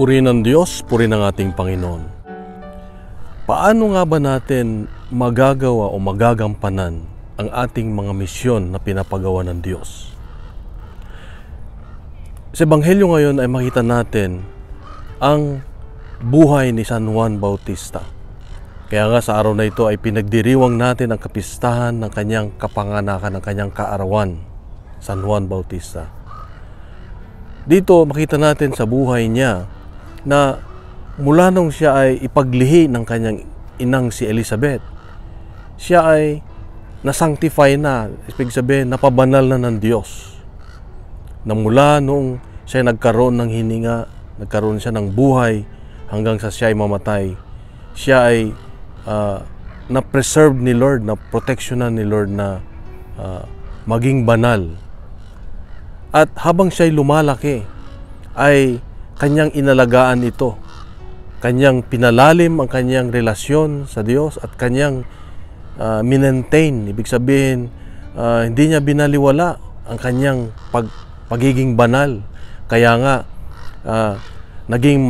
Puri ng Diyos, puri ng ating Panginoon. Paano nga ba natin magagawa o magagampanan ang ating mga misyon na pinapagawa ng Diyos? Sa Ebanghelyo ngayon ay makita natin ang buhay ni San Juan Bautista. Kaya nga sa araw na ito ay pinagdiriwang natin ang kapistahan ng kanyang kapanganakan, ng kanyang kaarawan, San Juan Bautista. Dito makita natin sa buhay niya na mula nung siya ay ipaglihi ng kanyang inang si Elizabeth, siya ay nasanctify na, ibig sabihin napabanal na ng Diyos. Na mula nung siya nagkaroon ng hininga, nagkaroon siya ng buhay hanggang sa siya ay mamatay, siya ay na-preserve ni Lord, na proteksyonan ni Lord na maging banal. At habang siya ay lumalaki, ay kanyang inalagaan ito. Kanyang pinalalim ang kanyang relasyon sa Diyos at kanyang minentain. Ibig sabihin, hindi niya binaliwala ang kanyang pagiging banal. Kaya nga, naging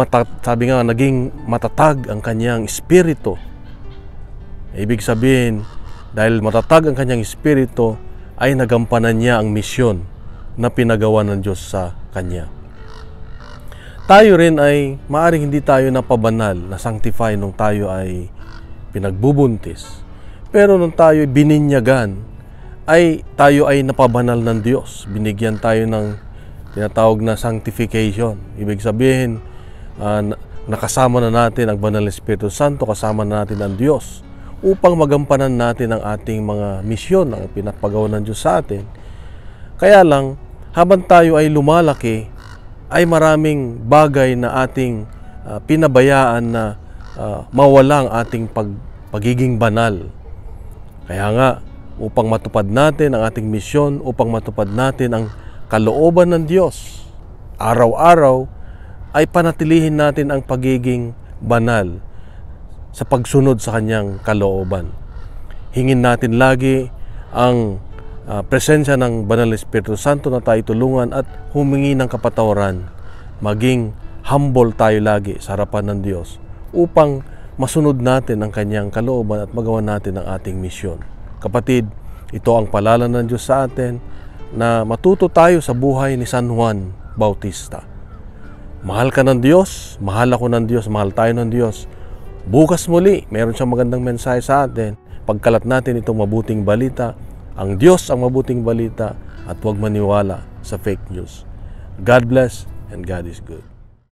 matatag ang kanyang espiritu. Ibig sabihin, dahil matatag ang kanyang espiritu, ay nagampanan niya ang misyon na pinagawa ng Diyos sa kanya. Tayo rin ay maaring hindi tayo napabanal, na sanctify nung tayo ay pinagbubuntis. Pero nung tayo bininyagan, ay tayo ay napabanal ng Diyos. Binigyan tayo ng tinatawag na sanctification. Ibig sabihin, nakasama na natin ang Banal na Espiritu Santo, kasama na natin ang Diyos upang magampanan natin ang ating mga misyon na pinapagawa ng Diyos sa atin. Kaya lang, habang tayo ay lumalaki, ay maraming bagay na ating pinabayaan na mawala ang ating pagiging banal. Kaya nga, upang matupad natin ang ating misyon, upang matupad natin ang kalooban ng Diyos, araw-araw ay panatilihin natin ang pagiging banal sa pagsunod sa kanyang kalooban. Hingin natin lagi ang presensya ng Banal na Espiritu Santo na tayo tulungan at humingi ng kapatawaran. Maging humble tayo lagi sa harapan ng Diyos upang masunod natin ang kanyang kalooban at magawa natin ang ating misyon. Kapatid, ito ang paalala ng Diyos sa atin na matuto tayo sa buhay ni San Juan Bautista. Mahal ka ng Diyos, mahal ako ng Diyos, mahal tayo ng Diyos. Bukas muli, meron siyang magandang mensahe sa atin. Pagkalat natin itong mabuting balita. Ang Diyos ang mabuting balita at huwag maniwala sa fake news. God bless and God is good.